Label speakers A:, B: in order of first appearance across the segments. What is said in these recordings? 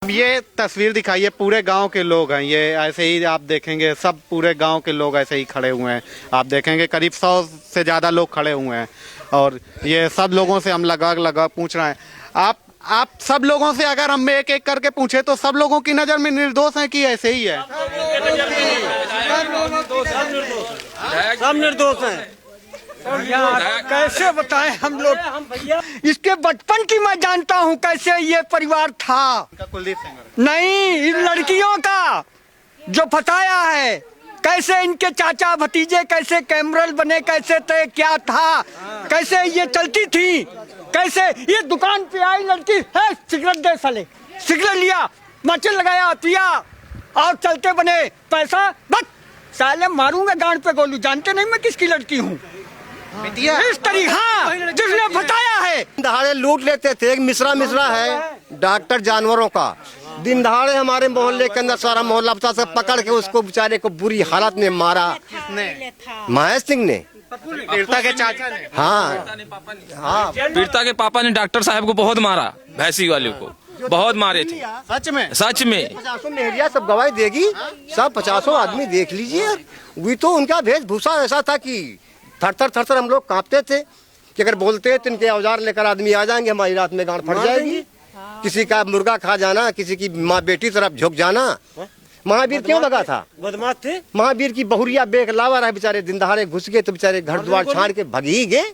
A: ये तस्वीर दिखाई है, पूरे गांव के लोग हैं। ये ऐसे ही आप देखेंगे, सब पूरे गांव के लोग ऐसे ही खड़े हुए हैं। आप देखेंगे करीब 100 से ज़्यादा लोग खड़े हुए हैं और ये सब लोगों से हम लगा पूछ रहे हैं। आप सब लोगों से अगर हम एक एक करके पूछे तो सब लोगों की नज़र में निर्दोष हैं कि ऐसे ही है?
B: सब निर्दोष हैं। कैसे बताएं हम लोग? इसके बचपन की मैं जानता हूँ कैसे ये परिवार था।
A: कुलदीप सिंह
B: नहीं, इन लड़कियों का जो फसाया है, कैसे इनके चाचा भतीजे कैसे कैमरल बने, कैसे थे, क्या था, कैसे ये चलती थी, कैसे ये दुकान पे आई लड़की है, सिगरेट दे साले, सिगरेट लिया, माचिस लगाया, पिया और चलते बने, पैसा बस साले मारूंगा गांड पे गोलू। जानते नहीं मैं किसकी लड़की हूँ? इस तरीका जिसने बताया है।
C: दहाड़े लूट लेते थे। एक मिश्रा है डॉक्टर जानवरों का, दिन दहाड़े हमारे मोहल्ले के अंदर सारा मोहल्ला बच्चा से पकड़ के उसको बेचारे को बुरी हालत में मारा। महेश सिंह ने,
A: पीड़िता के चाचा ने।
C: हाँ,
D: पीड़िता के पापा ने डॉक्टर साहब को बहुत मारा, भैंसी वाले को बहुत मारे थे।
A: सच में?
D: सच में
C: 50 मेहरिया सब गवाही देगी, सब 50 आदमी देख लीजिए। वही तो उनका वेशभूषा ऐसा था कि थर थर हम लोग कांपते थे कि अगर बोलते तो इनके औजार लेकर आदमी आ जाएंगे, हमारी रात में गांड फट जाएगी। किसी का मुर्गा खा जाना, किसी की माँ बेटी तरफ झुक जाना। महावीर क्यों लगा था?
B: बदमाश थे।
C: महावीर की बहुरिया बेग लावा रहा, बेचारे दिन दहाड़े घुस गए तो बेचारे घर द्वार छाड़ के भग ही गए।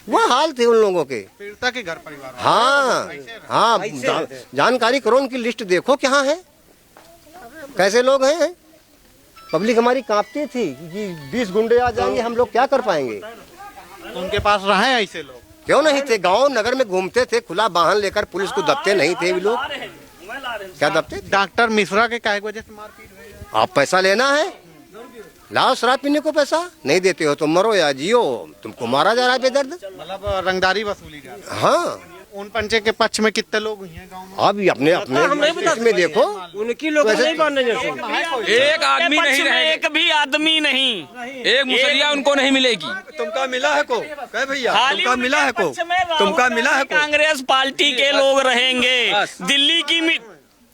C: वो हाल थे उन लोगों के।
A: पीड़िता के घर परिवार।
C: हाँ, जानकारी करो, उनकी लिस्ट देखो क्या है, कैसे लोग हैं। पब्लिक हमारी कांपती थी कि 20 गुंडे आ जाएंगे, हम लोग क्या कर पाएंगे।
A: उनके पास रहे ऐसे लोग?
C: क्यों नहीं थे, गांव नगर में घूमते थे, खुला वाहन लेकर। पुलिस को दबते नहीं थे, भी लोग क्या दबते थे?
A: डॉक्टर मिश्रा के काय वजह से मारपीट हुई?
C: आप पैसा लेना है, लाओ शराब पीने को पैसा, नहीं देते हो तो मरो या जियो, तुमको मारा जा रहा है बेदर्द।
A: मतलब रंगदारी वसूली जा रही है।
C: हाँ,
A: उन पंचे के पक्ष में कितने लोग हुए हैं गांव में?
C: अब अपने इसमें देखो,
B: उनकी लोग नहीं मानने जैसे।
D: एक आदमी नहीं रहे,
E: एक भी आदमी नहीं,
D: एक मुसलिया उनको नहीं मिलेगी।
F: तुमका मिला है को? कह भैया, तुमका मिला है को? तुमका मिला है को?
E: कांग्रेस पार्टी के लोग रहेंगे,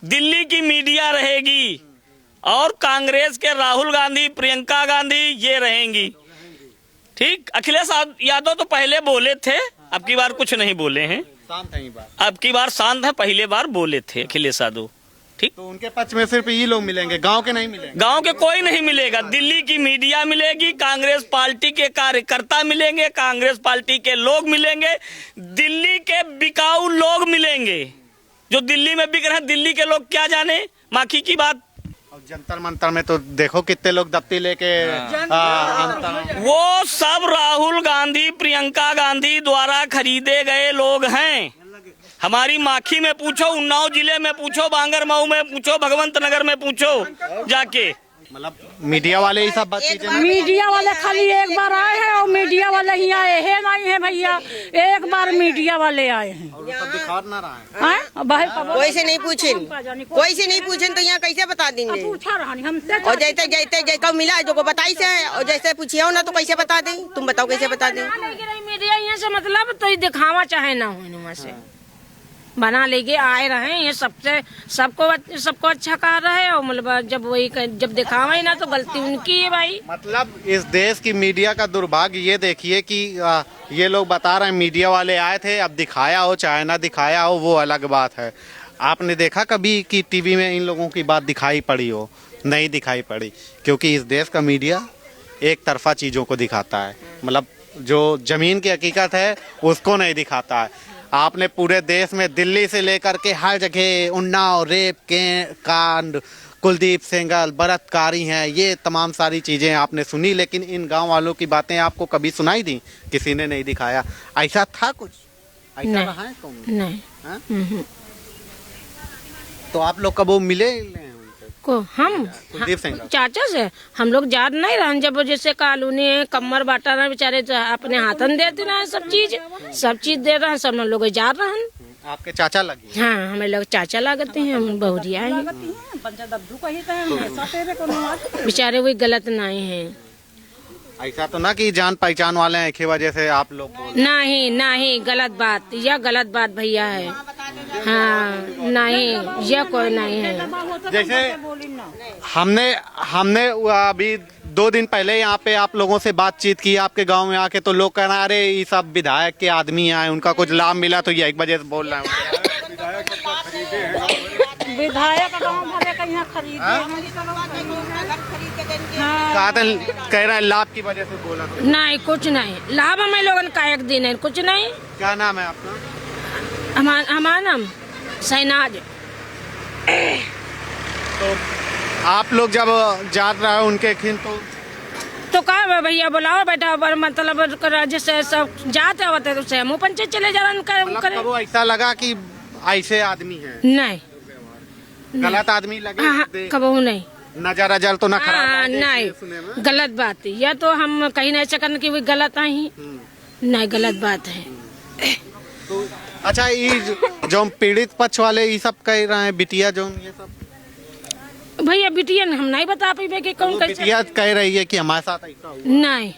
E: दिल्ली की मीडिया रहेगी और कांग्रेस के राहुल गांधी, प्रियंका गांधी ये रहेंगी। ठीक, अखिलेश यादव तो पहले बोले थे, अब की बार कुछ नहीं बोले हैं।
A: शांत है ये बात।
E: अब की बार शांत है, पहले बार बोले थे अखिलेश यादव। ठीक,
A: तो उनके पक्ष में सिर्फ ये लोग मिलेंगे, गांव के नहीं मिलेंगे?
E: गांव के कोई नहीं मिलेगा। दिल्ली की मीडिया मिलेगी, कांग्रेस पार्टी के कार्यकर्ता मिलेंगे, कांग्रेस पार्टी के लोग मिलेंगे, दिल्ली के बिकाऊ लोग मिलेंगे जो दिल्ली में बिक रहे हैं। दिल्ली के लोग क्या जाने माखी की बात।
A: और जंतर मंतर में तो देखो कितने लोग दफ्ती लेके
E: वो सब राहुल गांधी, प्रियंका गांधी द्वारा खरीदे गए लोग हैं। हमारी माखी में पूछो, उन्नाव जिले में पूछो, बांगरमऊ में पूछो, भगवंत नगर में पूछो जाके।
A: मतलब मीडिया वाले ही सब बात
G: मीडिया वाले खाली एक बार आए हैं और मीडिया वाले ही आए हैं, नहीं है भैया, एक बार मीडिया वाले आए हैं।
A: और सब दिखा ना रहा है।
G: कोई
H: से नहीं पूछें, कोई से नहीं पूछें तो यहाँ कैसे बता देंगे?
G: पूछा रहा हमसे।
H: और जैसे जैसे जैसे मिला है जो को बताई से, और जैसे पूछिए ना तो कैसे बता दें? तुम बताओ कैसे बता दें?
G: मीडिया यहाँ से मतलब तो दिखावा चाहे ना हो, से बना लेके आए रहे, ये सबको अच्छा कह रहे हैं। और मतलब जब दिखावा ही ना तो गलती उनकी है भाई।
A: मतलब इस देश की मीडिया का दुर्भाग्य ये देखिए कि ये लोग बता रहे हैं मीडिया वाले आए थे, अब दिखाया हो चाहे ना दिखाया हो वो अलग बात है। आपने देखा कभी कि टीवी में इन लोगों की बात दिखाई पड़ी हो? नहीं दिखाई पड़ी, क्योंकि इस देश का मीडिया एक तरफा चीज़ों को दिखाता है। मतलब जो ज़मीन की हकीकत है उसको नहीं दिखाता है। आपने पूरे देश में दिल्ली से लेकर के हर जगह उन्नाव, रेप के कांड, कुलदीप सेंगर, बलात्कारी हैं, ये तमाम सारी चीज़ें आपने सुनी, लेकिन इन गांव वालों की बातें आपको कभी सुनाई दी? किसी ने नहीं दिखाया। ऐसा था कुछ? ऐसा रहा है कौन?
G: नहीं।
A: तो आप लोग कब वो मिले
G: को? हम
A: कुलदीप सिंह
G: चाचा से हम लोग याद नहीं रहे। जब जैसे कॉलोनी कमर बांटा रहे बेचारे, अपने हाथन देते रहे, सब चीज दे रहे हैं, सब लोग जा रहे हैं।
A: आपके चाचा लगे?
G: हाँ, हमें लोग चाचा लगते हैं, हम बहुरिया हैं। बेचारे वही गलत नहीं है।
A: ऐसा तो ना कि जान पहचान वाले हैं की वजह से आप लोग बोल?
G: नहीं, गलत बात, यह गलत बात भैया है। हाँ नहीं, ये कोई नहीं है।
A: जैसे हमने अभी 2 दिन पहले यहाँ पे आप लोगों से बातचीत की आपके गांव में आके, तो लोग कहना अरे ये सब विधायक के आदमी आए, उनका कुछ लाभ मिला तो ये 1 बजे से बोल रहे हैं।
G: विधायक गाँव भरे का यहाँ खरीदे
A: कह रहे हैं लाभ की वजह से बोला तो।
G: नहीं, कुछ नहीं लाभ हमें लोगन का एक दिन है, कुछ नहीं।
A: क्या नाम है आपका?
G: हमारा नाम शहनाज।
A: तो आप लोग जब जा रहे हो उनके खिन
G: तो कहा भैया बुलाओ बेटा, मतलब जैसे सब जाते होते तो हम पंचायत चले जा रहे
A: मतलब वो ऐसा लगा कि ऐसे आदमी है,
G: नहीं
A: गलत आदमी लगे?
G: हाँ, कबहू नहीं,
A: नजर अजर तो ना खराब
G: नहीं, गलत बात है। या तो हम कहीं नहीं सकन कि वो गलत आई, नहीं गलत बात है।
A: तो अच्छा, ये जो पीड़ित पक्ष वाले ये सब कह रहे हैं, बिटिया जो ये सब,
G: भैया बिटिया हम नहीं बता पाए कि कौन कैसे।
A: बिटिया कह रही है कि हमारे साथ ऐसा हुआ।
G: नहीं,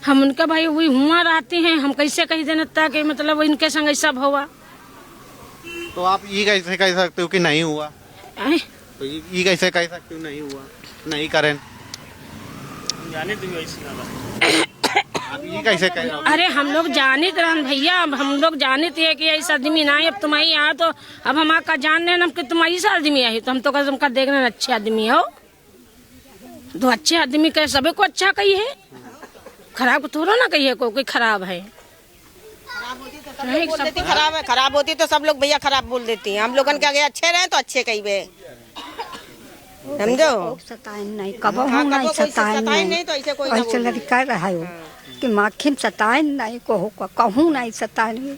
G: हम उनका भाई वही हुआ रहते हैं, हम कैसे कह देना था कि मतलब इनके संग ऐसा हुआ।
A: तो आप ये कैसे कह सकते हो कि नहीं हुआ?
G: आए?
A: तो ये कैसे कह सकते हो नहीं हुआ, नहीं करें? आप ये कैसे कह रहे हो?
G: अरे हम लोग जानित रहन भैया, हम लोग जानित है कि ऐसा आदमी ना है। अब तुम आई आ तो अब हम आपका जान रहे हम कि तुम ऐसा आदमी आई, तो हम तो कसम का देख रहे हैं अच्छे आदमी हो। तो अच्छे आदमी कहे सभी को अच्छा कही है, खराब को थोड़ा ना कहिए कोई खराब है।
H: खराब होती तो सब लोग भैया खराब बोल देती हैं। हम लोगन के आगे अच्छे रहे तो अच्छे कही, समझो।
I: सताए नहीं, कब नहीं सताए नहीं,
H: तो ऐसे कोई
I: ऐसे लड़का रहा हो कि माखिन सताए नहीं, को कहूँ नहीं सताए नहीं।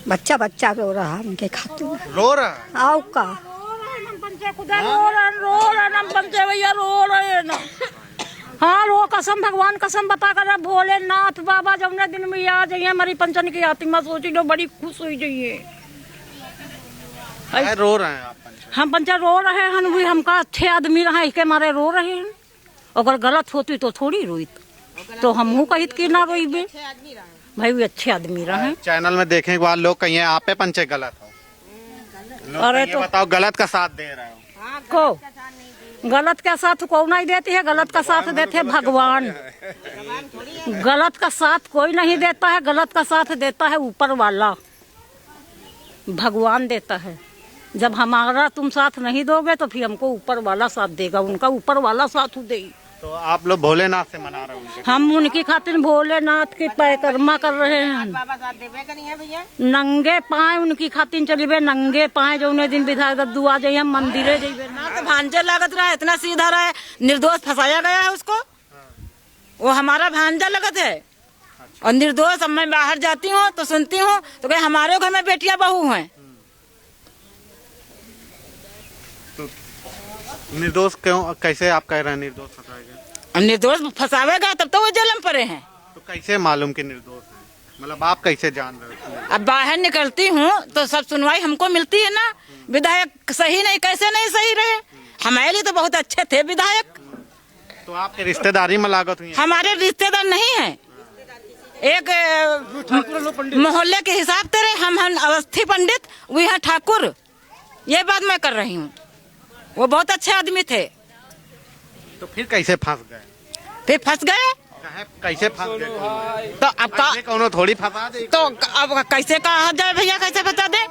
I: बच्चा रो रहा उनके खातिर,
A: रो रहा है?
I: आओ का
G: भैया रो रहे ना। हाँ रो, कसम भगवान कसम बता कर भोलेनाथ बाबा जमुना दिन में आ जाइए हमारी पंचन की आत्मा, सोची लो बड़ी खुश हो जाइए।
A: रो रहे हैं आप?
G: हम पंचा रो रहे हैं, भी हमका अच्छे आदमी रहा इसके मारे रो रहे हैं। अगर गलत होती तो थोड़ी रोई, तो हम कहित कि ना रोई बे भाई, भी अच्छे आदमी रहे।
A: चैनल में देखें एक बार लोग कहिए आप पे पंचे गलत हो।
G: अरे तो
A: बताओ गलत का साथ दे रहे हो?
G: को गलत का साथ को नहीं देती है, गलत का साथ देते हैं भगवान। गलत का साथ कोई नहीं देता है, गलत का साथ देता है ऊपर वाला, भगवान देता है। जब हमारा तुम साथ नहीं दोगे तो फिर हमको ऊपर वाला साथ देगा, उनका ऊपर वाला साथ देगी।
A: तो आप लोग भोलेनाथ से मना रहे हो?
G: हम उनकी खातिर भोलेनाथ की परिक्रमा कर रहे हैं। नंगे पाए उनकी खातिर चलिए, नंगे पाए जो उन्हें दिन विधायक दद्दू आ जाइए, हम मंदिरे जाइए ना।
H: तो भांजा लागत रहा है, इतना सीधा रहा है, निर्दोष फंसाया गया है उसको। वो हमारा भांजा लगत है और निर्दोष। अब मैं बाहर जाती हूँ तो सुनती हूँ तो कहे हमारे घर में बेटियां बहू हैं।
A: निर्दोष क्यों, कैसे आप कह रहे हैं निर्दोष फंसाएगा?
H: निर्दोष फंसावेगा तब तो वो जेल में पड़े हैं।
A: तो कैसे मालूम कि निर्दोष है? मतलब आप कैसे जान रहे हो?
H: अब बाहर निकलती हूँ तो सब सुनवाई हमको मिलती है ना। विधायक सही नहीं, कैसे नहीं सही रहे? हमारे लिए तो बहुत अच्छे थे विधायक।
A: तो आपके रिश्तेदारी में लागत हुई?
H: हमारे रिश्तेदार नहीं है, एक मोहल्ले के हिसाब से रहे। हम अवस्थी पंडित, वो यहाँ ठाकुर, ये बात मैं कर रही हूँ। वो बहुत अच्छे आदमी थे।
A: तो फिर कैसे फंस गए?
H: फिर फंस गए
A: कैसे फंस गए?
H: तो अब
A: कौनो थोड़ी फंसा दे।
H: तो अब कैसे कहा जाए भैया, कैसे बता दे?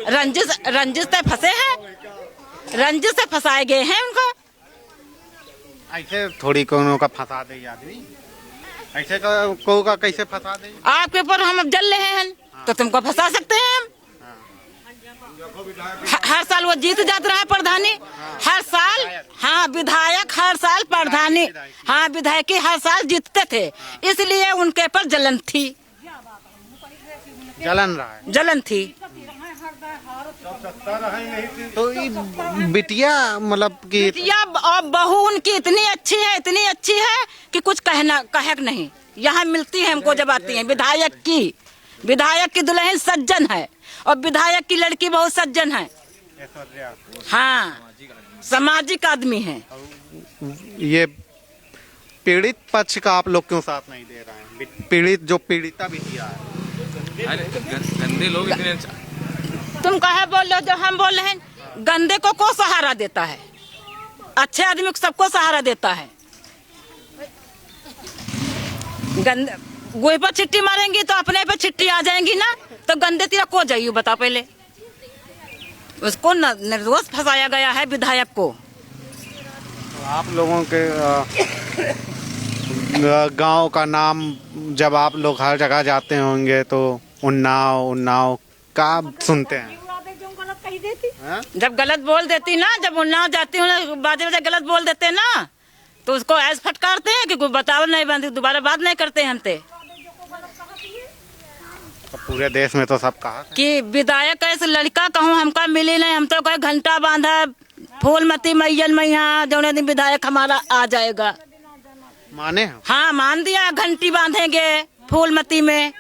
H: रंजिश से फंसे हैं, रंजिश से फंसाए गए हैं उनको।
A: ऐसे थोड़ी कोनो का फंसा दे आदमी, ऐसे को का कैसे फंसा दे?
H: आपके ऊपर हम अब जल रहे हैं तो तुमको फंसा सकते हैं हम। हर साल वो जीत जाता रहा प्रधानी, हर साल। हाँ विधायक हर साल प्रधानी, हाँ विधायक हर साल जीतते थे, इसलिए उनके पर जलन थी।
A: जलन रहा है?
H: जलन थी।
A: तो ये बिटिया मतलब कि
H: बिटिया और बहू उनकी इतनी अच्छी है, इतनी अच्छी है कि कुछ कहे नहीं। यहाँ मिलती है हमको जब आती है। विधायक की दुल्हन सज्जन है और विधायक की लड़की बहुत सज्जन है। हाँ सामाजिक आदमी है।
A: ये पीड़ित पक्ष का आप लोग क्यों साथ नहीं दे रहे हैं? पीड़ित जो पीड़िता बिटिया है,
D: गंदे लोग इतने
H: तुम कहे बोल रहे हो जो हम बोल रहे हैं? गंदे को सहारा देता है, अच्छे आदमी को सबको सहारा देता है। गंदे गोई पर छिट्टी मारेंगी तो अपने पे छिट्टी आ जाएंगी ना, तो गंदे तीरा को जाइए बता पहले। उसको निर्दोष फंसाया गया है विधायक को।
A: तो आप लोगों के गांव का नाम जब आप लोग हर जगह जाते होंगे तो उन्नाव का सुनते हैं?
H: जब गलत बोल देती ना, जब उन्नाव जाती हूँ बाजे गलत बोल देते ना, तो उसको ऐसे फटकारते हैं कि कोई बताओ नहीं बंद, दोबारा बात नहीं करते हम ते।
A: पूरे देश में तो सब कहा
H: कि विधायक ऐसे लड़का कहूँ हमका मिली नहीं, हम तो कहे घंटा बांधा फूलमती मैयन मैया जौने दिन विधायक हमारा आ जाएगा।
A: माने हो?
H: हाँ मान दिया, घंटी बांधेंगे फूलमती में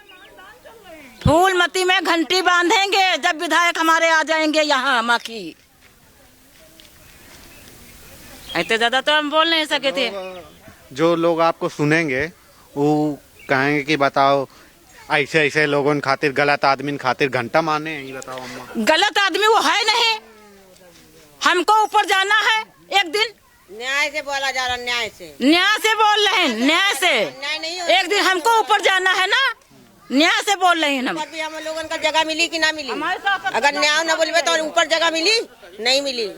H: घंटी बांधेंगे जब विधायक हमारे आ जाएंगे यहाँ माखी। इतने ज्यादा तो हम बोल नहीं सके थे।
A: जो लोग आपको सुनेंगे वो कहेंगे कि बताओ ऐसे लोगों खातिर, गलत आदमी खातिर घंटा माने, ये बताओ अम्मा।
H: गलत आदमी वो है नहीं, हमको ऊपर जाना है एक दिन।
J: न्याय से बोला जा रहा, न्याय से
H: बोल रहे हैं, न्याय से एक दिन हमको ऊपर जाना है ना, न्याय से बोल रहे हैं हम।
J: हम लोगों का जगह मिली कि ना मिली? अगर न्याय न बोलबे तो ऊपर जगह मिली नहीं मिली।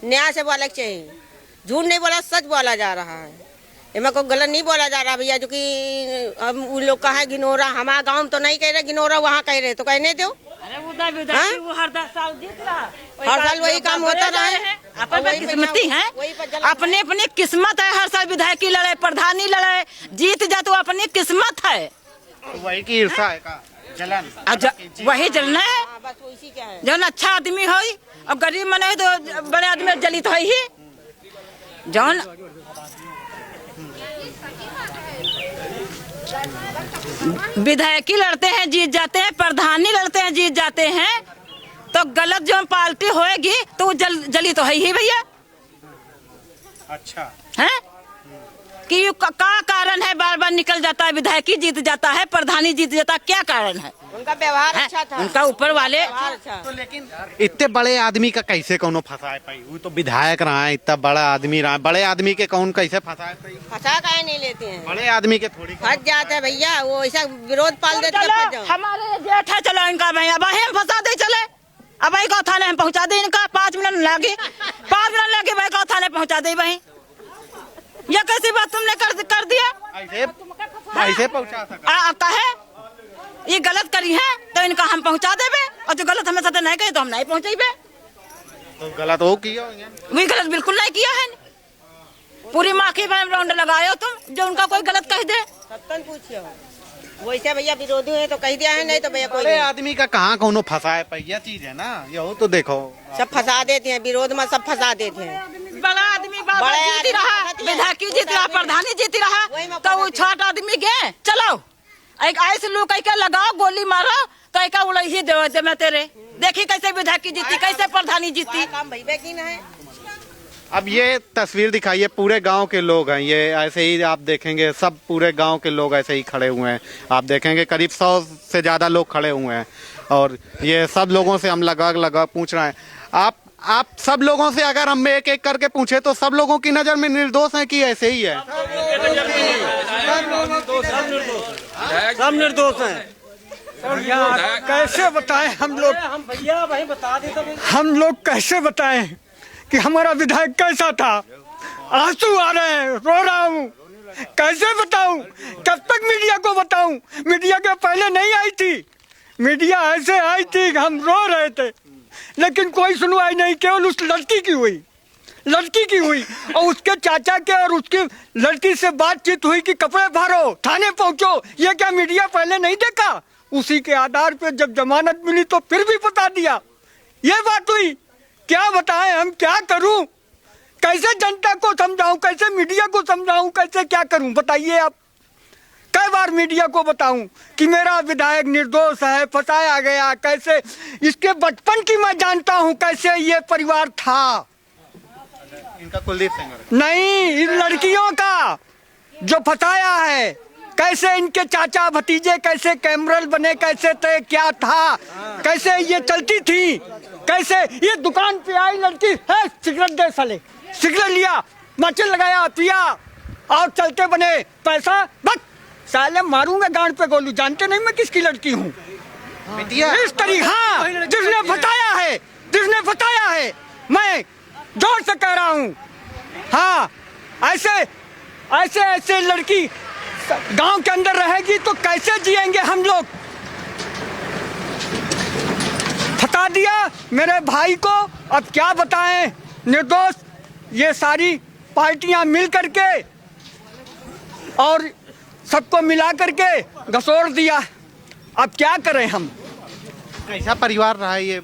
J: न्याय से बोलना चाहिए, झूठ नहीं बोला, सच बोला जा रहा है। इनमें कोई गलत नहीं बोला जा रहा भैया। जो कि हम उन लोग का है गिनौरा, हमारा गांव तो नहीं कह रहे, गिनौरा वहाँ कह रहे, तो कहने दो। हर साल वही काम होता रहा है,
H: किस्मती है, अपनी अपनी किस्मत है। हर साल विधायक की लड़ाई, प्रधानी लड़ाई, जीत जाए तो अपनी किस्मत है।
A: वही की ईर्षा है का जलन,
H: वही जलना है। जो अच्छा आदमी हो और गरीब मन है तो बड़े आदमी जलित है ही। जौन विधायकी लड़ते हैं जीत जाते हैं, प्रधानी लड़ते हैं जीत जाते हैं, तो गलत जो पार्टी होएगी तो वो जली तो है ही भैया।
A: अच्छा
H: है कि का कारण है बार बार निकल जाता है, विधायकी जीत जाता है, प्रधानी जीत जाता है, क्या कारण है?
J: उनका व्यवहार अच्छा था,
H: उनका ऊपर वाले।
A: तो लेकिन इतने बड़े आदमी का कैसे कौनो फंसाए पाई? वो तो विधायक रहा है, इतना बड़ा आदमी रहा है, बड़े आदमी के कौन कैसे फंसाए पाई?
J: फंसा काहे नहीं लेते हैं?
A: बड़े आदमी के थोड़ी
J: फंस जाते हैं भैया, वो ऐसा विरोध पाल देते हैं।
H: हमारे जेठ है, चलो इनका भैया अब हम फंसा दे, चले अब भाई का थाने हम पहुँचा दे, इनका 5 मिनट लगे, 5 मिनट लगे भाई का थाने पहुँचा दे भाई। यह कैसी बात तुमने कर दिया?
A: ऐसे पहुँचा सका?
H: कहे ये गलत करी है तो इनका हम पहुँचा देबे, और जो गलत हमें साथ नहीं कहे तो हम नहीं पहुँचेबे।
A: तो गलत हो किया?
H: वही गलत बिल्कुल नहीं किया है। पूरी माखी में राउंड लगाए तुम, जो उनका कोई गलत कह दे
J: सबकन पूछिए। वैसे भैया विरोधी है तो कह दिया है, नहीं तो भैया कोई
A: बड़े आदमी का कहाँ कौनो फंसाए पाई? यह चीज है ना, यही तो देखो
J: सब फंसा देते हैं, विरोध में सब फंसा देते हैं।
H: बड़ा आदमी जीती रहा, विधायकी जीती रहा, प्रधानी जीती रहा, तो वो छोटा आदमी गए चलो एक ऐसे लोग कह लगाओ गोली मारो तो एक उड़ ही दे मैं तेरे देखी कैसे विधायकी जीती, कैसे प्रधानी जीती।
J: काम भैया की ना है।
A: अब ये तस्वीर दिखाइए, पूरे गांव के लोग हैं, ये ऐसे ही आप देखेंगे, सब पूरे गांव के लोग ऐसे ही खड़े हुए हैं। आप देखेंगे करीब 100 से ज्यादा लोग खड़े हुए हैं, और ये सब लोगों से हम लगा पूछ रहे हैं। आप सब लोगों से अगर हम एक एक करके पूछे तो सब लोगों की नजर में निर्दोष है कि ऐसे ही है?
B: सब निर्दोष हैं। कैसे बताएं हम लोग? भैया भाई बता दे तो हम लोग कैसे बताएं कि हमारा विधायक कैसा था? आंसू आ रहे हैं, रो रहा हूँ, कैसे बताऊं? कब तक मीडिया को बताऊं? मीडिया के पहले नहीं आई थी, मीडिया ऐसे आई थी, हम रो रहे थे, लेकिन कोई सुनवाई नहीं, केवल उस लड़की की हुई और उसके चाचा के और उसकी लड़की से बातचीत हुई कि कपड़े भरो, थाने पहुंचो। ये क्या मीडिया पहले नहीं देखा? उसी के आधार पे जब जमानत मिली तो फिर भी बता दिया। ये बात हुई, क्या बताएं हम, क्या करूं? कैसे जनता को समझाऊं, कैसे मीडिया को समझाऊं, कैसे क्या करूं? बताइए आप। कई बार मीडिया को बताऊं कि मेरा विधायक निर्दोष है, फंसाया गया, कैसे इसके बचपन की मैं जानता हूं, कैसे ये परिवार था।
A: इनका कुलदीप सिंह
B: नहीं, इन लड़कियों का जो फंसाया है, कैसे इनके चाचा भतीजे कैसे कैमरल बने, कैसे थे, क्या था, कैसे ये चलती थी, कैसे ये दुकान पे आई लड़की है सिगरेट दे साले, सिगरेट लिया, माचिस लगाया, पिया और चलते बने, पैसा बस साले मारूंगा गांड पे गोलू, जानते नहीं मैं किसकी लड़की हूँ। इस तरीके हाँ, जिसने बताया है मैं जोर से कह रहा हूँ। हाँ, ऐसे लड़की गांव के अंदर रहेगी तो कैसे जिएंगे हम लोग। फटा दिया मेरे भाई को, अब क्या बताएं, निर्दोष ये सारी पार्टियां मिल करके और सबको मिला करके घसोड़ दिया। अब क्या करें हम।
A: कैसा परिवार रहा ये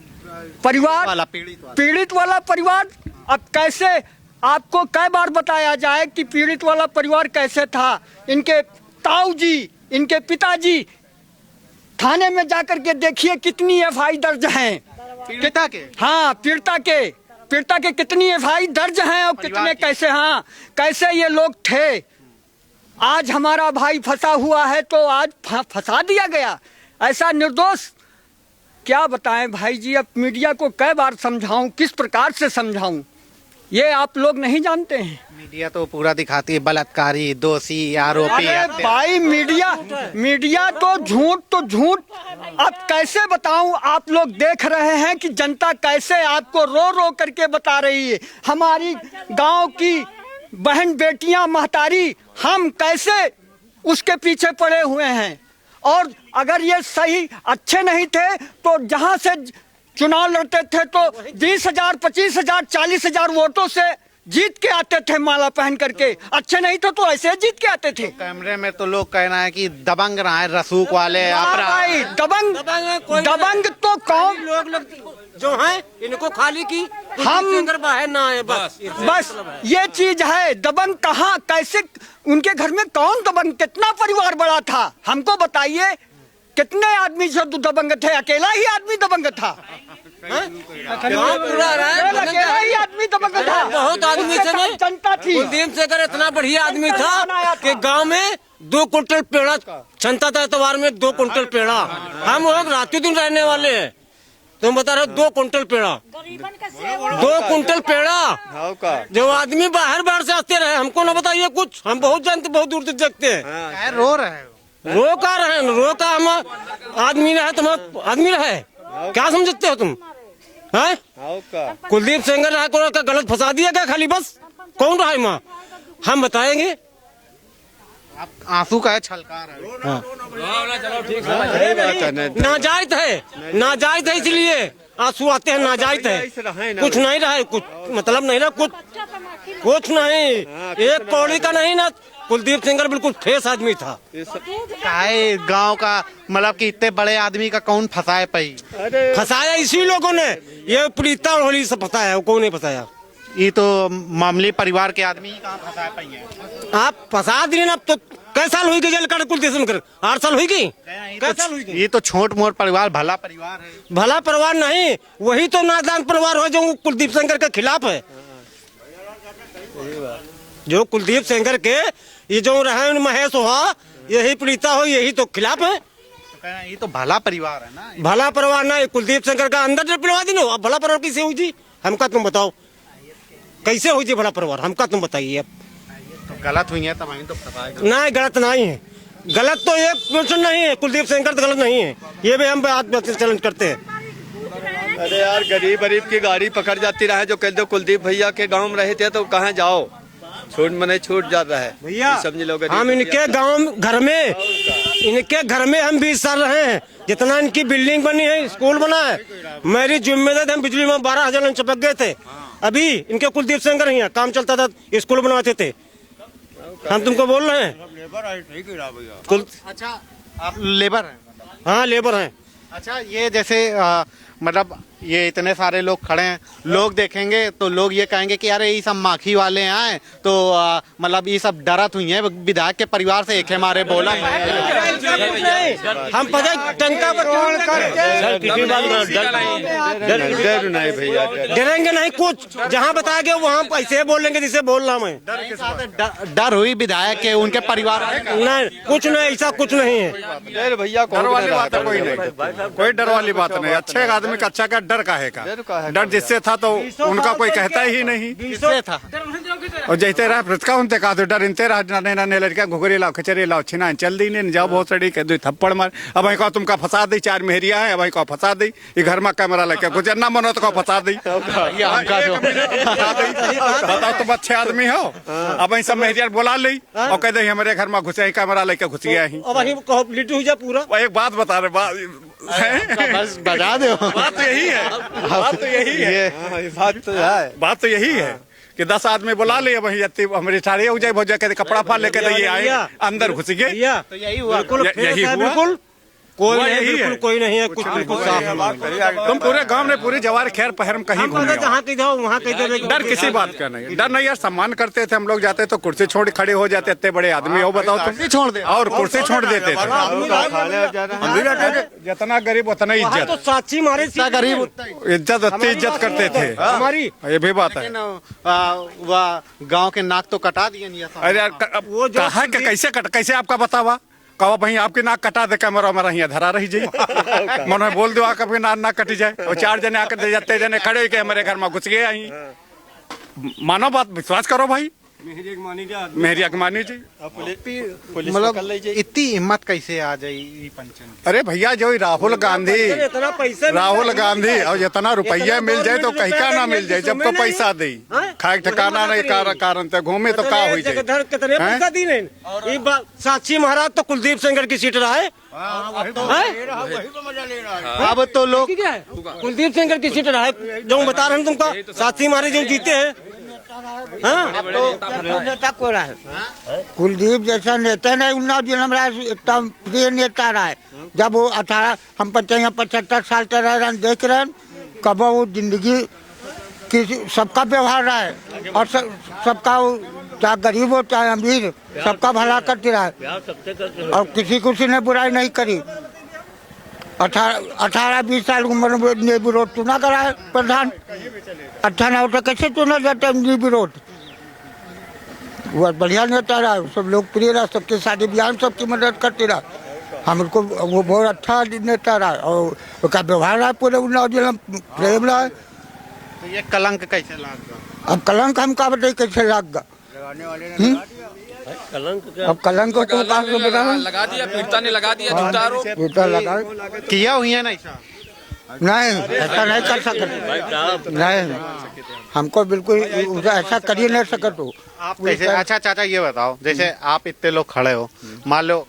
B: परिवार
A: वाला
B: पीड़ित वाला परिवार। अब कैसे आपको कई बार बताया जाए कि पीड़ित वाला परिवार कैसे था। इनके ताऊ जी, इनके पिताजी थाने में जाकर के देखिए कितनी एफआई दर्ज हैं
A: पीड़िता के।
B: हाँ, पीड़िता के कितनी एफआई दर्ज हैं और कितने कैसे, हाँ कैसे ये लोग थे। आज हमारा भाई फंसा हुआ है तो आज फंसा दिया गया ऐसा निर्दोष। क्या बताएं भाई जी, अब मीडिया को कई बार समझाऊं, किस प्रकार से समझाऊं, ये आप लोग नहीं जानते हैं।
A: मीडिया तो पूरा दिखाती है बलात्कारी, दोषी, आरोपी।
B: अरे भाई मीडिया तो झूठ। अब कैसे बताऊं, आप लोग देख रहे हैं कि जनता कैसे आपको रो रो करके बता रही है। हमारी गांव की बहन बेटियां महतारी, हम कैसे उसके पीछे पड़े हुए हैं। और अगर ये सही अच्छे नहीं थे तो जहां से चुनाव लड़ते थे तो 20,000, 25,000, 40,000 वोटों से जीत के आते थे माला पहन करके। अच्छे नहीं थे तो ऐसे जीत के आते थे।
A: कैमरे में तो लोग कहना है कि दबंग रहा है रसूख वाले।
B: भाई दबंग तो कौन
C: लोग जो हैं इनको खाली की
B: हम
C: बाहर ना आए बस
B: ये चीज है। दबंग कहाँ, कैसे, उनके घर में कौन दबंग, कितना परिवार बड़ा था हमको बताइए। कितने आदमी से दबंग थे, अकेला ही आदमी दबंग था। अकेला ही आदमी दबंग था,
C: बहुत आदमी से नहीं,
B: जनता थी।
C: कुलदीप शेखर इतना बढ़िया आदमी था कि गांव में 2 कुंटल पेड़ा क्षमता था, एतवार में 2 कुंटल पेड़ा। हम लोग रातों दिन रहने वाले हैं, तुम बता रहे हो 2 कुंटल पेड़ा, 2 कुंटल पेड़ा। जो आदमी बाहर से आते रहे, हमको ना बताइए कुछ, हम बहुत जानते, बहुत दूर तक देखते हैं।
A: रो रहे हैं,
C: रो का हम आदमी रहे, तुम आदमी रहे, क्या समझते हो तुम हैं? कुलदीप सेंगर रहा को गलत फंसा दिया क्या खाली बस? कौन रहा है माँ, हम बताएंगे।
A: आंसू का है, छलकार है।
C: नाजायज है इसलिए आंसू आते हैं, नाजायज है। कुछ नहीं रहा है, कुछ मतलब नहीं रहा, कुछ नहीं, एक कौड़ी का नहीं ना। कुलदीप सेंगर बिल्कुल ठेस आदमी था।
A: गांव का मतलब कि इतने बड़े आदमी का कौन फंसाए पाई?
C: फंसाया इसी लोगों ने, ये प्रीता और होली से फंसाया, कौन नहीं फंसाया।
A: ये तो मामूली परिवार के आदमी ही कहाँ फंसा पाई है।
C: आप फंसा दिए ना, तो कई साल हुई जेल काट कुलदीप सेंगर? 8 साल हुई गई।
A: ये तो छोट मोट परिवार, भला परिवार है।
C: भला परिवार नहीं, वही तो नादान परिवार हो जो कुलदीप सेंगर के खिलाफ है। जो कुलदीप सेंगर के ये जो रहे महेश हो, यही प्रीता हो, यही तो खिलाफ है।
A: ये तो भला परिवार है ना।
C: भला परिवार ना, कुलदीप सेंगर का अंदर पिलवा दी ना। अब भला परिवार कैसे हुई जी, हमका तुम बताओ, कैसे हुई जी भला परिवार, हमका तुम बताइए। अब
A: तो गलत हुई है तब तो फंसाएगा।
C: नहीं, गलत नहीं है, गलत तो 1% नहीं है। कुलदीप सेंगर तो गलत नहीं है, ये भी हम बात चैलेंज करते हैं।
F: अरे यार, गरीब की गाड़ी पकड़ जाती रहे, जो कह दो कुलदीप भैया के गाँव में रहे थे तो कहाँ जाओ, छूट जाता है
C: भैया।
F: समझ लो,
C: हम इनके गांव घर में हम 20 साल रहे हैं। जितना इनकी बिल्डिंग बनी है, स्कूल बना है, मेरी जिम्मेदारी, हम बिजली में 12,000 चिपक गए थे। अभी इनके कुलदीप सेंगर ही काम चलता था, स्कूल बनवाते थे। हम तुमको बोल रहे हैं।
A: अच्छा, आप लेबर हैं?
C: हाँ, लेबर हैं।
A: अच्छा, ये जैसे मतलब ये इतने सारे लोग खड़े हैं, लोग देखेंगे तो लोग ये कहेंगे कि अरे ये सब माखी वाले आए तो मतलब ये सब डरत हुई है विधायक के परिवार से एक हमारे बोला
C: हम पता टंका पर
F: डर नहीं भैया,
C: डरेंगे नहीं, कुछ जहाँ बताएंगे वहाँ ऐसे बोलेंगे जिसे बोल रहा मैं।
A: डर हुई विधायक के उनके परिवार
C: नहीं, कुछ नहीं, ऐसा कुछ नहीं है।
F: डर भैया
K: डर वाली बात है कोई नहीं, कोई डर वाली बात नहीं। अच्छे आदमी का अच्छा का डर काहे का, डर जिससे था तो उनका कोई कहता ही नहीं
A: था।
K: और जैसे रहा प्रतिका उनते कहा तो डर इनते रहा नए लड़का घुघरी लाओ खचरे लाओ छिना चल दी ने जाओ बहुत सड़ी कह दो थप्पड़ मार। अब वही कहो तुमका फंसा दी, 4 मेहरिया है, अब वही कहो फंसा दी, ये घर में कैमरा लेके गुजरना मनो तो कहो फंसा दी। बताओ तुम अच्छे आदमी हो, अब वही सब मेहरिया बोला ली और कह दे हमारे घर में घुसे कैमरा लेके घुस गया ही।
C: पूरा
K: एक बात बता रहे
A: बस बजा दो,
K: बात तो यही है, बात तो यही है, बात तो यही है कि 10 आदमी बुला लिए वही हमारे सारे हो जाए भोजा कहते कपड़ा फाड़ लेके तो ये आए अंदर घुस गए।
A: तो यही हुआ,
K: यही हुआ,
C: बिल्कुल कोई नहीं,
K: यही है,
C: बिल्कुल कोई नहीं है, कुछ बिल्कुल साफ है।
K: तुम पूरे गांव में पूरी जवार खैर पहरम कहीं घूमे
C: जहाँ कहीं जाओ वहाँ कहीं
K: डर किसी बात का नहीं, डर नहीं यार। सम्मान करते थे हम लोग, जाते तो कुर्सी छोड़ खड़े हो जाते, इतने बड़े आदमी हो बताओ तुम,
A: छोड़ दे
K: और कुर्सी छोड़ देते थे। जितना गरीब उतना इज्जत,
C: तो साक्षी मारे
A: गरीब
K: इज्जत उतनी इज्जत करते थे
C: हमारी,
K: ये भी बात है।
A: वह गांव के नाक तो कटा दिए नहीं।
K: अरे यार वो कहा कि कैसे आपका बतावा कहो भाई आपकी नाक कटा दे कैमरा हमारा यहाँ धरा रही जी मन बोल दो कभी नाक कटी जाए। और 4 जने आकर जाते जने खड़े के हमारे घर में घुस गए आई, मानो बात विश्वास करो भाई, मेहरिया मानी जी।
A: मतलब इतनी हिम्मत कैसे आ जाए पंचायत?
K: अरे भैया जो राहुल गांधी और जितना रुपया मिल जाए तो कहीं का ना मिल जाए, जब को पैसा दे खाए ठिकाना नहीं कारण से घूमे तो का हो जाए।
C: कितने पैसा दी नहीं, साक्षी महाराज तो कुलदीप सेंगर की सीट रहा है,
A: अब तो लोग
C: कुलदीप सेंगर की सीट रहा है जो बता रहे हैं तुमको, साक्षी महाराज जो जीते हैं। नेता को रहा है कुलदीप जैसा नेता नहीं, उन्ना दिन हमारा एकदम प्रिय नेता रहा है। जब वो 18 हम 75 साल तक रह रहे देख रहे हैं, कब वो जिंदगी किसी सबका व्यवहार रहा है और सबका चाहे गरीब हो चाहे अमीर सबका भला करते रहा है और किसी ने बुराई नहीं करी। 18-20 साल उम्र में नेबी रोड चुना करा है प्रधान, 18 नवटा कैसे चुना जाता है नेबी रोड। वो बढ़िया नेता रहा, सब लोकप्रिय रहा, सबके शादी ब्याह सबकी मदद करते रहा, हमको वो बहुत अच्छा नेता रहा और उसका व्यवहार रहा पूरे उन्नाव जिला प्रेम रहा है।
A: तो ये कलंक कैसे लाग गया?
C: अब कलंक हम का बताइए कैसे लाग गया, अब कलंक को तो
D: लगा दिया, पीड़िता ने लगा दिया झूठा आरोप,
A: किया हुई है नहीं
C: नहीं, ऐसा नहीं कर सकते नहीं, हमको बिल्कुल ऐसा कर ही नहीं सकते हो
A: आप कैसे। अच्छा चाचा ये बताओ, जैसे आप इतने लोग खड़े हो, मान लो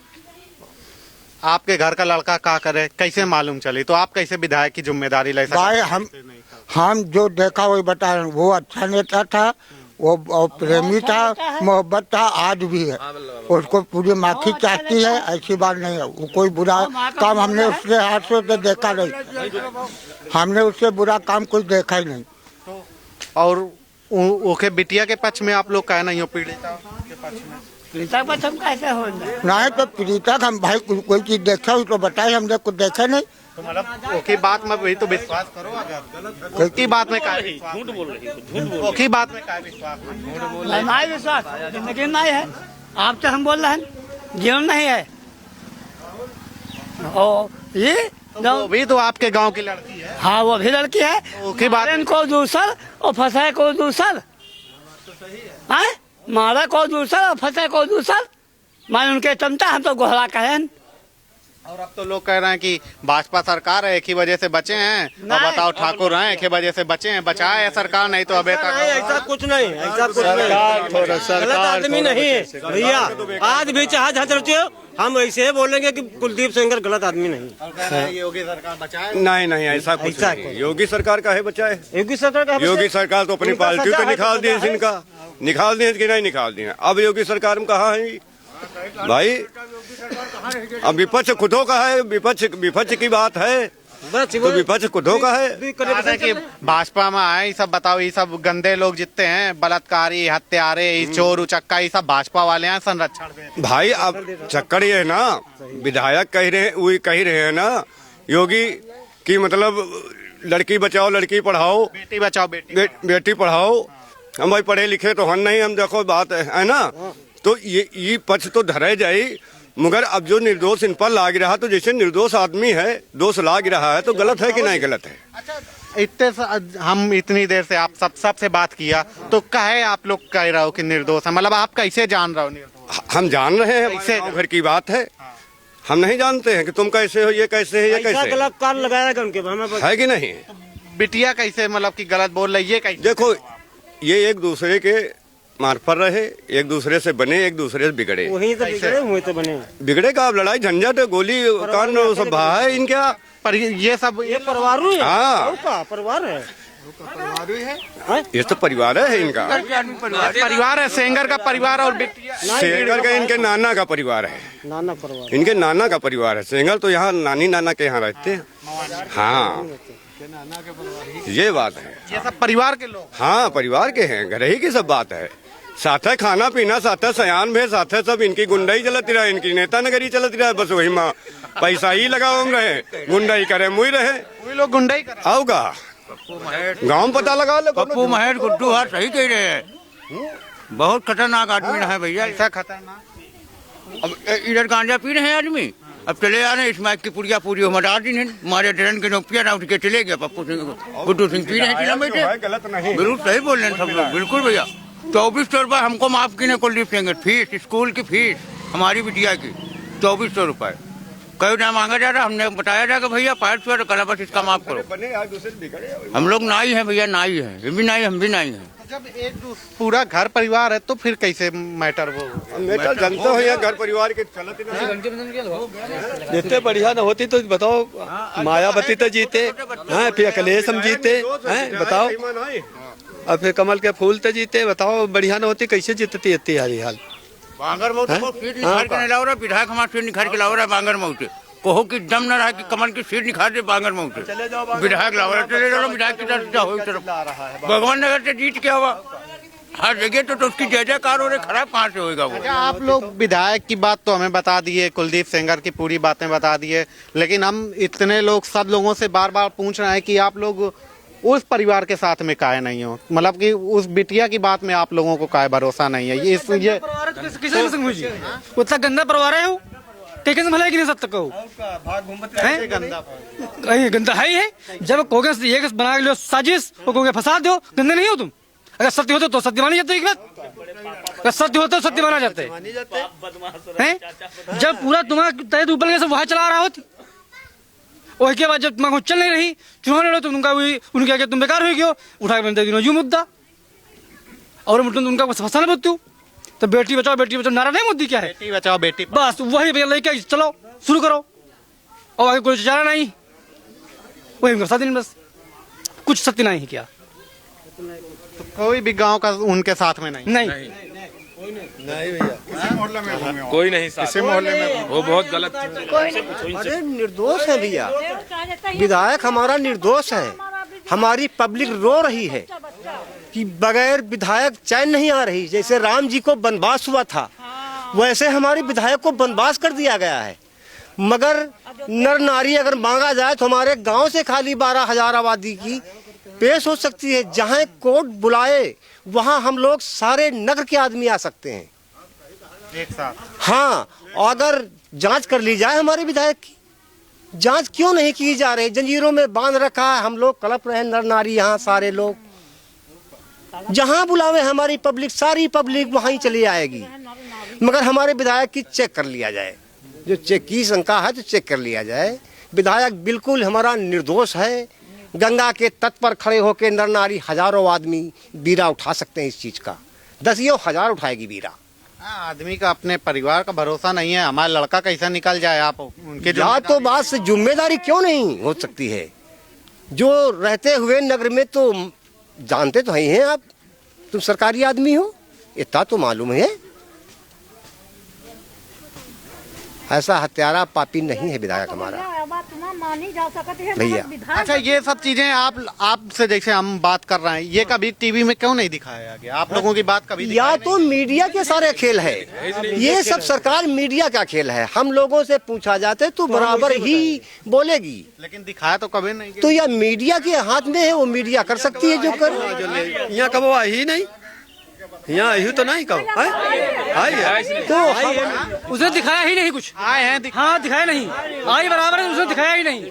A: आपके घर का लड़का क्या करे कैसे मालूम चली, तो आप कैसे विधायक की जिम्मेदारी ले सकते?
C: भाई हम जो देखा वही बता रहे हैं, वो अच्छा नेता था, वो प्रेमी था, मोहब्बत था, आज भी है, उसको पूरी माफी चाहती है, ऐसी बात नहीं है। वो कोई बुरा काम हमने उसके हाथ से देखा नहीं, हमने उससे बुरा काम कोई देखा ही नहीं।
A: और ओके बिटिया के पक्ष में आप लोग कहे नहीं हो, पीड़िता के पक्ष में?
C: पीड़िता पक्ष हम कैसे हो नहीं, तो पीड़िता हम भाई कोई चीज देखा हो तो बताए, हमने कुछ देखा नहीं।
A: तो मतलब ओकी बात में वही तो विश्वास करो, अगर ओकी बात में काहे झूठ बोल रही है, ओकी बात में काहे विश्वास
B: नहीं विश्वास जिंदगी नहीं है, आप तो हम बोल रहे हैं जीवन नहीं है। ओ ये
A: वो भी तो आपके गांव की लड़की है।
B: हाँ वो भी लड़की है,
A: ओकी बात
B: को दूसर और फंसाए को दूसर, मारा को दूसर और फंसाए को दूसर, मान उनके चमता हम तो गोहरा कहें।
A: और अब तो लोग कह रहे हैं कि भाजपा सरकार है एक ही वजह से बचे हैं, और बताओ ठाकुर हैं एक ही वजह से बचे हैं, बचाए है सरकार, नहीं तो अभी तक
C: ऐसा कुछ नहीं, ऐसा कुछ नहीं, गलत आदमी नहीं है भैया, आज भी चाहे झंझरते हो हम ऐसे बोलेंगे कि कुलदीप सेंगर गलत आदमी नहीं।
A: योगी सरकार बचाए
K: नहीं ऐसा कुछ नहीं, योगी सरकार का है बचाए,
C: योगी सरकार
K: तो अपनी पार्टी पे निकाल दिए, इनका निकाल दिए कि नहीं निकाल दिए। अब योगी सरकार में कहाँ है भाई, अब विपक्ष खुदों का है, विपक्ष की बात है
F: तो विपक्ष को धोखा है।
A: कि भाजपा में आए ये सब बताओ, ये सब गंदे लोग जितने हैं, बलात्कारी, हत्यारे, चोर उचक्का, ये सब भाजपा वाले हैं संरक्षण में।
F: भाई अब चक्कर ये है ना, विधायक कह रहे हैं ना योगी कि मतलब लड़की बचाओ लड़की पढ़ाओ,
A: बेटी बचाओ
F: बेटी पढ़ाओ। हम भाई पढ़े लिखे तो हम नहीं, हम देखो बात है ना, तो ये पक्ष तो धरे जाए, मगर अब जो निर्दोष इन पर लाग रहा, तो जैसे निर्दोष आदमी है दोष लाग रहा है, तो गलत है कि नहीं गलत है।
A: हम इतनी देर से आप सबसे बात किया, तो कहे आप लोग कह रहे हो कि निर्दोष है, मतलब आप कैसे जान रहे हो निर्दोष?
F: हम जान रहे हैं, कैसे घर की बात है, हम नहीं जानते हैं कि तुम कैसे हो, ये कैसे है, ये कैसे
B: गलत कार लगाया उनके
F: है कि नहीं।
A: बिटिया कैसे मतलब कि गलत बोल रही है, कैसे?
F: देखो ये एक दूसरे के मार्फत रहे, एक दूसरे से बने, एक दूसरे से बिगड़े,
B: वही तो बिगड़े हुए तो बने।
F: बिगड़े का अब लड़ाई झंझट गोली कांड सब है इनका,
A: पर ये सब
B: ये परिवार है।
F: हाँ
B: परिवार है,
F: ये तो परिवार है इनका,
A: परिवार है, सेंगर का परिवार और बिटिया
F: सेंगर का इनके नाना का परिवार है,
B: नाना परिवार,
F: इनके नाना का परिवार है। सेंगर तो यहाँ नानी नाना के यहाँ रहते हैं। हाँ ये बात है,
A: ये सब परिवार के लोग,
F: हाँ परिवार के हैं, घर ही की सब बात है। साथ है खाना पीना, साथ है सयान भे, साथ है सब इनकी गुंडाई चलती रहे, इनकी नेता नगरी चलती रहे, बस वही माँ पैसा ही लगाओ रहे, गुंडाई करे मुई रहे,
A: वही लोग गुंडाई करे।
F: आओ का गाँव पता लगा लो।
B: पप्पू महर गुड्डू हाँ सही कह रहे हैं, बहुत खतरनाक आदमी है भैया,
A: ऐसा खतरनाक।
B: अब इधर गांजा पी रहे हैं आदमी, अब चले आ रहे हैं, स्मैक की पुड़िया पूरी हमारा दिन है, हमारे ट्रेन के नौकरिया ना उठ के चले गए। पप्पू सिंह गुड्डू सिंह पी रहे हैं,
F: गलत नहीं,
B: बिल्कुल सही बोल रहे हैं सब लोग, बिल्कुल भैया। 2400 रुपये हमको माफ की कुलदीप सिंह फीस, स्कूल की फीस हमारी बिटिया की 2400 रुपये कई ना मांगा जा रहा, हमने बताया जा कि भैया 500 कला बस इसका माफ करो। हम लोग नाई है भैया, नाई है, ये भी नाई, हम भी नाई है।
A: जब एक पूरा घर परिवार है तो फिर कैसे मैटर वो
F: मैटर जानते हो या घर परिवार के चलते जितने बढ़िया न होती तो बताओ, मायावती तो जीते हैं, फिर अखिलेश हम जीते हैं, बताओ, और फिर कमल के फूल तो जीते, बताओ बढ़िया न होती कैसे जीतती इतनी हारी हाल।
B: बांगर मऊ सीट निखार के लाओ रहा, विधायक हमारा सीट निखार के लाओ रहा बांगर मऊ से, कहो कि दम न रहा कि कमल की सीट निखार दे बांगर मऊ से, विधायक लाओ रहा, चले जाओ विधायक की तरफ, भगवान नगर से जीत क्या हुआ, हर जगह तो उसकी जय जयकार हो रही, खराब कहाँ से होगा वो।
A: आप लोग विधायक की बात तो हमें बता दिए, कुलदीप सेंगर की पूरी बातें बता दिए, लेकिन हम इतने लोग सब लोगों से बार बार पूछ रहे हैं कि आप लोग उस परिवार के साथ में काहे नहीं हो, मतलब कि उस बिटिया की बात में आप लोगों को काहे भरोसा नहीं है। ये
B: उतना गंदा परिवार है वो, कैसे भलाई नहीं सकता कहो, गंदा है ही है। जब कोगे ये बना लो साजिश, कोगे फंसा दो, गंदे नहीं हो तुम। अगर सत्य होते तो सत्य माने जाते, एक बात अगर सत्य होते तो सत्य माना जाते हैं। जब पूरा तुम्हारा तहत ऊपर से वहां चला रहा होती, और के बाद जब तुम्हारा चल नहीं रही, चुनाव लड़ो तो उनके आगे तुम बेकार हो गए, उठा के दिनों यू मुद्दा और उनका फंसाना बोलती तो बेटी बचाओ नारा नहीं मुद्दी क्या है,
A: बेटी बचाओ बेटी,
B: बस वही भैया लेके चलो शुरू करो, और आगे कोई चारा नहीं, वही उनका दिन बस कुछ सत्य नहीं किया,
A: तो कोई भी गांव का उनके साथ में नहीं
D: कोई नहीं साथ,
K: इसी मोहल्ले में
D: वो बहुत गलत।
C: अरे निर्दोष है भैया, विधायक हमारा निर्दोष है, हमारी पब्लिक रो रही है कि बगैर विधायक चैन नहीं आ रही। जैसे राम जी को वनवास हुआ था, वैसे हमारे विधायक को वनवास कर दिया गया है। मगर नर नारी अगर मांगा जाए तो हमारे गांव से खाली 12,000 आबादी की पेश हो सकती है। जहां कोर्ट बुलाए वहां हम लोग सारे नगर के आदमी आ सकते हैं
A: एक साथ।
C: हाँ, अगर जांच कर ली जाए हमारे विधायक की, जांच क्यों नहीं की जा रही? जंजीरों में बांध रखा है, हम लोग कलप रहे नर नारी, यहाँ सारे लोग जहां बुलावे हमारी पब्लिक, सारी पब्लिक वहां ही चली आएगी। मगर हमारे विधायक की चेक कर लिया जाए, जो चेक की शंका है तो चेक कर लिया जाए। विधायक बिल्कुल हमारा निर्दोष है। गंगा के तट पर खड़े होकर नर नारी हजारों आदमी बीरा उठा सकते हैं इस चीज का, 10,000 उठाएगी बीरा।
A: आदमी का अपने परिवार का भरोसा नहीं है, हमारा लड़का कैसा निकल जाए, आप उनके
C: तो बात से जिम्मेदारी क्यों नहीं हो सकती है? जो रहते हुए नगर में तो जानते तो ही हैं आप, तुम सरकारी आदमी हो, इतना तो मालूम है। ऐसा हत्यारा पापी नहीं है विधायक हमारा भैया।
A: अच्छा, ये सब चीजें आपसे जैसे हम बात कर रहे हैं, ये कभी टीवी में क्यों नहीं दिखाया गया? आप लोगों की बात कभी
C: या तो मीडिया के सारे खेल है, ये सब सरकार मीडिया का खेल है। हम लोगों से पूछा जाते तो बराबर ही बोलेगी,
A: लेकिन दिखाया तो कभी नहीं।
C: तो यह मीडिया के हाथ में है, वो मीडिया कर सकती है जो कर।
F: यहाँ कब वो आई नहीं, यहाँ आई तो नहीं कब आई है
C: तो
B: उसने दिखाया ही नहीं कुछ।
A: आए हैं
B: हाँ, दिखाया नहीं, आई बराबर है, उसने दिखाया ही नहीं।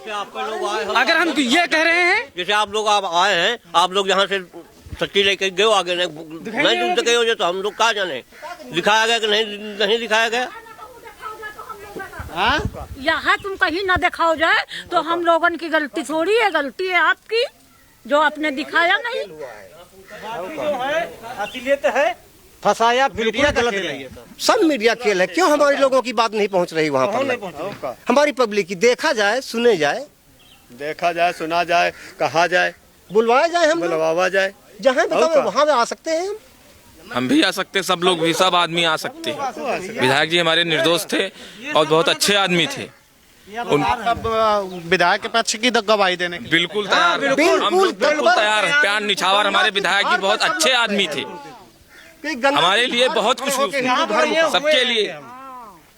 B: अगर हम ये कह रहे हैं,
L: जैसे आप लोग आए हैं, आप लोग यहाँ से सच्ची लेके गए आगे नहीं दूर से गए हो तो हम लोग कहाँ जाने, दिखाया गया कि नहीं दिखाया गया।
G: यहाँ तुम कहीं ना दिखाओ जाए तो हम लोगों की गलती थोड़ी है, गलती है आपकी जो आपने दिखाया नहीं।
B: असलियत है, फंसाया मीडिया गलत है।
C: सब मीडिया खेल है। क्यों हमारे लोगों की बात नहीं पहुंच रही वहाँ पर? हमारी पब्लिक की देखा जाए, सुने जाए,
F: देखा जाए, सुना जाए, कहा जाए,
C: बुलवाया जाए, हम
F: बुलवावा जाए,
C: जहाँ बताओ वहाँ आ सकते हैं
D: हम भी आ सकते, सब लोग भी, सब आदमी आ सकते। विधायक जी हमारे निर्दोष थे और बहुत अच्छे आदमी थे।
A: उन सब विधायक के पक्ष की गवाही देने के लिए
D: बिल्कुल तैयार, हम लोग बिल्कुल तैयार हैं। प्यार निछावर हमारे विधायक जी बहुत अच्छे आदमी थे, हमारे लिए बहुत कुछ, सबके लिए।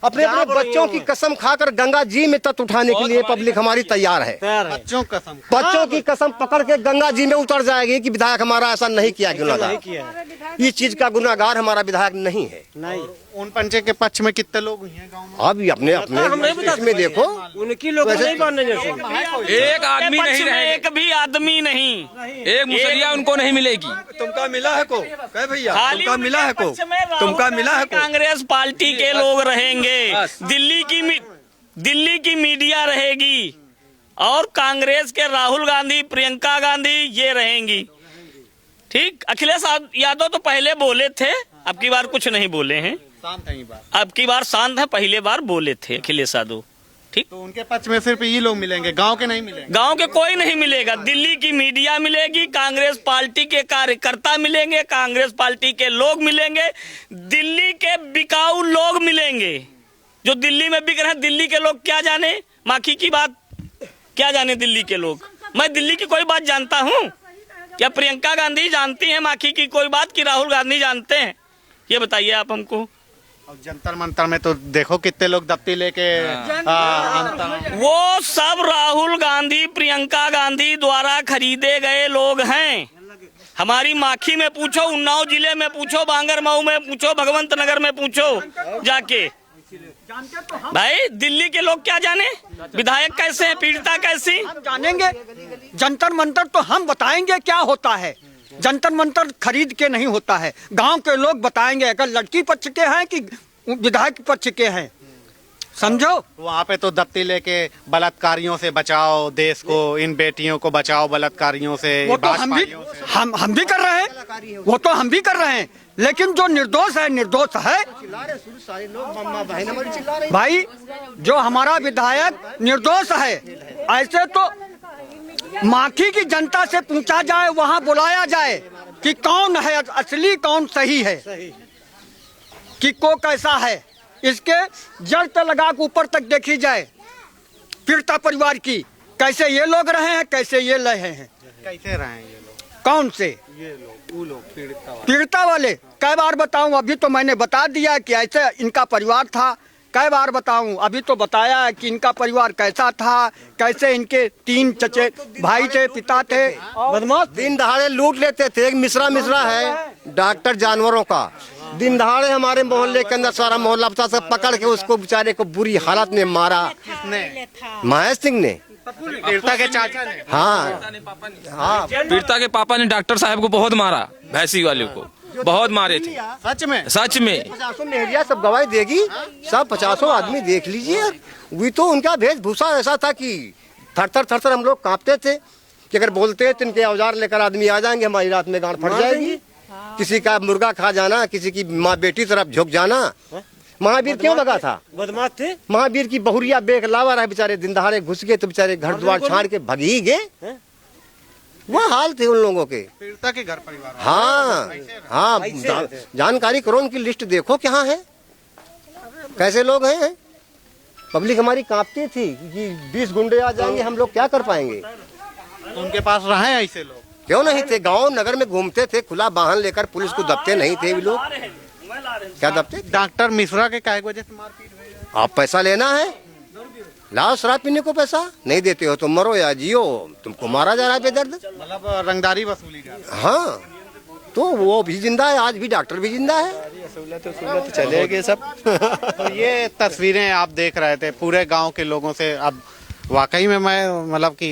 C: अपने अपने बच्चों की कसम खाकर गंगा जी में तट उठाने के लिए पब्लिक हमारी तैयार है। बच्चों की कसम पकड़ के गंगा जी में उतर जाएगी कि विधायक हमारा ऐसा नहीं किया, गुनाहगार। इस चीज का गुनाहगार हमारा विधायक नहीं है।
A: उन पंचे के पक्ष में कितने लोग हैं गाँव में?
C: अब अपने इसमें देखो,
B: उनकी लोग नहीं मानने जैसे
D: एक आदमी नहीं रहे,
E: एक भी आदमी नहीं,
D: एक मुसलिया उनको नहीं मिलेगी।
F: तुमका मिला है को कह भैया, तुमका मिला है को, तुमका मिला है को।
E: कांग्रेस पार्टी के लोग रहेंगे, दिल्ली की मीडिया रहेगी और कांग्रेस के राहुल गांधी, प्रियंका गांधी ये रहेंगी। ठीक, अखिलेश यादव तो पहले बोले थे, अब की बार कुछ नहीं बोले हैं, अब की बार शांत है, पहले बार बोले थे अखिलेश यादव। ठीक,
A: तो उनके पक्ष में सिर्फ ये लोग मिलेंगे, गांव के नहीं मिलेंगे?
E: गांव के कोई नहीं मिलेगा, दिल्ली की मीडिया मिलेगी, कांग्रेस पार्टी के कार्यकर्ता मिलेंगे, कांग्रेस पार्टी के लोग मिलेंगे, दिल्ली के बिकाऊ लोग मिलेंगे जो दिल्ली में बिक रहे हैं। दिल्ली के लोग क्या जाने माखी की बात, क्या जाने दिल्ली के लोग। मैं दिल्ली की कोई बात जानता हूँ क्या? प्रियंका गांधी जानती हैं माखी की कोई बात कि राहुल गांधी जानते हैं? ये बताइए आप हमको।
A: जंतर मंतर में तो देखो कितने लोग दफ्ती लेके
E: वो सब राहुल गांधी, प्रियंका गांधी द्वारा खरीदे गए लोग हैं। हमारी माखी में पूछो, उन्नाव जिले में पूछो, बांगरमऊ में पूछो, भगवंत नगर में पूछो जाके। भाई दिल्ली के लोग क्या जाने विधायक कैसे हैं, पीड़िता कैसी?
B: हम जानेंगे। जंतर मंतर तो हम बताएंगे क्या होता है, जंतर मंतर खरीद के नहीं होता है। गांव के लोग बताएंगे अगर लड़की पक्ष के हैं कि विधायक पक्ष के हैं, समझो।
A: वहाँ पे तो दफ्ती लेके बलात्कारियों से बचाओ देश को, इन बेटियों को बचाओ बलात्कारियों से।
B: वो तो हम भी कर रहे हैं, वो तो हम भी कर रहे हैं, लेकिन जो निर्दोष है निर्दोष है। भाई जो हमारा विधायक निर्दोष है, ऐसे तो माखी की जनता से पूछा जाए, वहाँ बुलाया जाए कि कौन है असली, कौन सही है, कि को कैसा है, इसके जड़ से लगा के ऊपर तक देखी जाए। पीड़िता परिवार की कैसे ये लोग रहे हैं, कैसे ये रहे हैं,
A: कैसे रहे हैं ये लोग,
C: कौन से?
A: ये लोग, वो लोग
C: पीड़िता वाले। कई बार बताऊं, अभी तो मैंने बता दिया कि ऐसे इनका परिवार था। कई बार बताऊं, अभी तो बताया है कि इनका परिवार कैसा था, कैसे इनके 3 चचे भाई थे, पिता थे, बदमाश दिन दहाड़े लूट लेते थे। एक मिश्रा है डॉक्टर जानवरों का, दिन दहाड़े हमारे मोहल्ले के अंदर सारा मोहल्ला से पकड़ के उसको बेचारे को बुरी हालत में मारा। महेश सिंह ने,
A: पीड़िता के चाचा ने।
C: हाँ,
D: पीड़िता के पापा ने डॉक्टर साहब को बहुत मारा, भैंसी वाले को बहुत मारे थे।
A: सच में?
D: सच में।
C: 50 मेहरिया सब गवाही देगी, सब 50 आदमी देख लीजिए। वही तो उनका वेशभूषा ऐसा था कि थर थर हम लोग कांपते थे कि अगर बोलते तो इनके औजार लेकर आदमी आ जाएंगे, हमारी रात में गांड फट जाएगी। किसी का मुर्गा खा जाना, किसी की माँ बेटी तरफ झुक जाना। महावीर क्यों लगा था?
B: बदमाश थे।
C: महावीर की बहुरिया बेग लावा रहे, बेचारे दिन दहाड़े घुस गए तो बेचारे घर द्वार छाड़ के भग ही गए। वह हाल थे उन लोगों के।
A: पीड़िता के घर परिवार।
C: हाँ, जानकारी करो, उनकी लिस्ट देखो क्या है, कैसे लोग हैं। पब्लिक हमारी कांपती थी कि 20 गुंडे आ जाएंगे, हम लोग क्या कर पाएंगे।
A: तो उनके पास रहे ऐसे लोग?
C: क्यों नहीं थे, गांव नगर में घूमते थे खुला वाहन लेकर, पुलिस को दबते नहीं थे भी लोग। क्या दबते?
A: डॉक्टर मिश्रा के काय वजह से मारपीट हुई है?
C: आप पैसा लेना है, लाओ शराब पीने को पैसा, नहीं देते हो तो मरो या जियो, तुमको मारा जा रहा है बेदर्द।
A: मतलब रंगदारी वसूली जा रही है।
C: हाँ, तो वो भी जिंदा है, आज भी डॉक्टर भी जिंदा है।
F: तो चलेंगे सब।
A: तो ये तस्वीरें आप देख रहे थे पूरे गांव के लोगों से। अब वाकई में मैं मतलब कि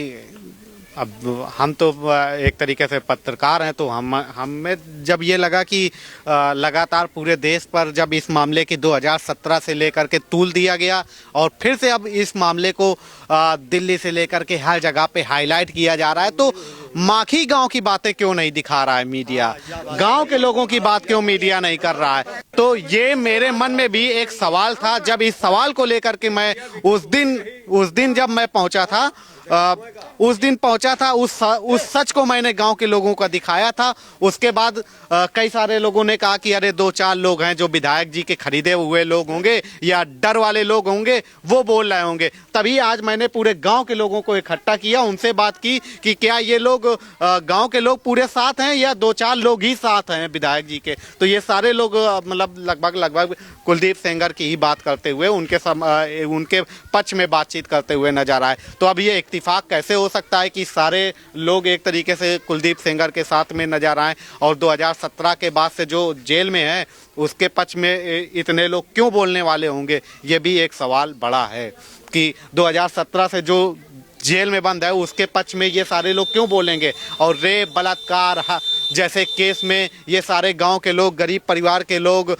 A: अब हम तो एक तरीके से पत्रकार हैं, तो हमें जब ये लगा कि लगातार पूरे देश पर जब इस मामले की 2017 से लेकर के तूल दिया गया और फिर से अब इस मामले को दिल्ली से लेकर के हर जगह पे हाईलाइट किया जा रहा है, तो माखी गांव की बातें क्यों नहीं दिखा रहा है मीडिया? गांव के लोगों की बात क्यों मीडिया नहीं कर रहा है? तो ये मेरे मन में भी एक सवाल था। जब इस सवाल को लेकर के मैं उस दिन जब मैं पहुंचा था, उस सच को मैंने गांव के लोगों को दिखाया था। उसके बाद कई सारे लोगों ने कहा कि अरे 2-4 लोग हैं जो विधायक जी के खरीदे हुए लोग होंगे या डर वाले लोग होंगे, वो बोल रहे होंगे। तभी आज मैंने पूरे गांव के लोगों को इकट्ठा किया, उनसे बात की कि क्या ये लोग गांव के लोग पूरे साथ हैं या 2-4 लोग ही साथ हैं विधायक जी के। तो ये सारे लोग मतलब लगभग कुलदीप सेंगर की ही बात करते हुए उनके पक्ष में बातचीत करते हुए नजर आए। तो अब ये इत्तेफाक कैसे हो सकता है कि सारे लोग एक तरीके से कुलदीप सेंगर के साथ में नजर आए और 2017 के बाद से जो जेल में है उसके पक्ष में इतने लोग क्यों बोलने वाले होंगे? ये भी एक सवाल बड़ा है कि 2017 से जो जेल में बंद है उसके पक्ष में ये सारे लोग क्यों बोलेंगे? और रेप बलात्कार जैसे केस में ये सारे गांव के लोग, गरीब परिवार के लोग,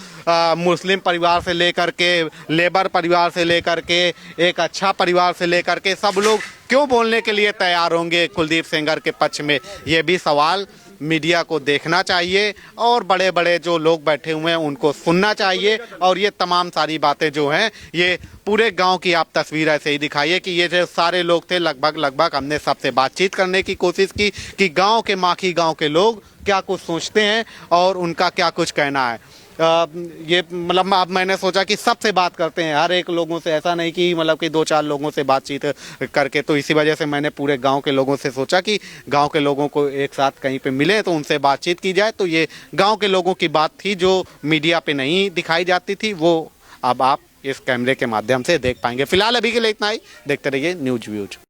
A: मुस्लिम परिवार से लेकर के लेबर परिवार से लेकर के एक अच्छा परिवार से लेकर के सब लोग क्यों बोलने के लिए तैयार होंगे कुलदीप सेंगर के पक्ष में? ये भी सवाल मीडिया को देखना चाहिए और बड़े बड़े जो लोग बैठे हुए हैं उनको सुनना चाहिए। और ये तमाम सारी बातें जो हैं ये पूरे गांव की आप तस्वीर ऐसे ही दिखाइए कि ये जो सारे लोग थे लगभग हमने सबसे बातचीत करने की कोशिश की कि गांव के माखी गांव के लोग क्या कुछ सोचते हैं और उनका क्या कुछ कहना है। ये मतलब अब मैंने सोचा कि सबसे बात करते हैं, हर एक लोगों से, ऐसा नहीं कि मतलब कि 2-4 लोगों से बातचीत करके। तो इसी वजह से मैंने पूरे गांव के लोगों से सोचा कि गांव के लोगों को एक साथ कहीं पे मिले तो उनसे बातचीत की जाए। तो ये गांव के लोगों की बात थी जो मीडिया पे नहीं दिखाई जाती थी, वो अब आप इस कैमरे के माध्यम से देख पाएंगे। फिलहाल अभी के लिए इतना ही। देखते रहिए न्यूज व्यूज।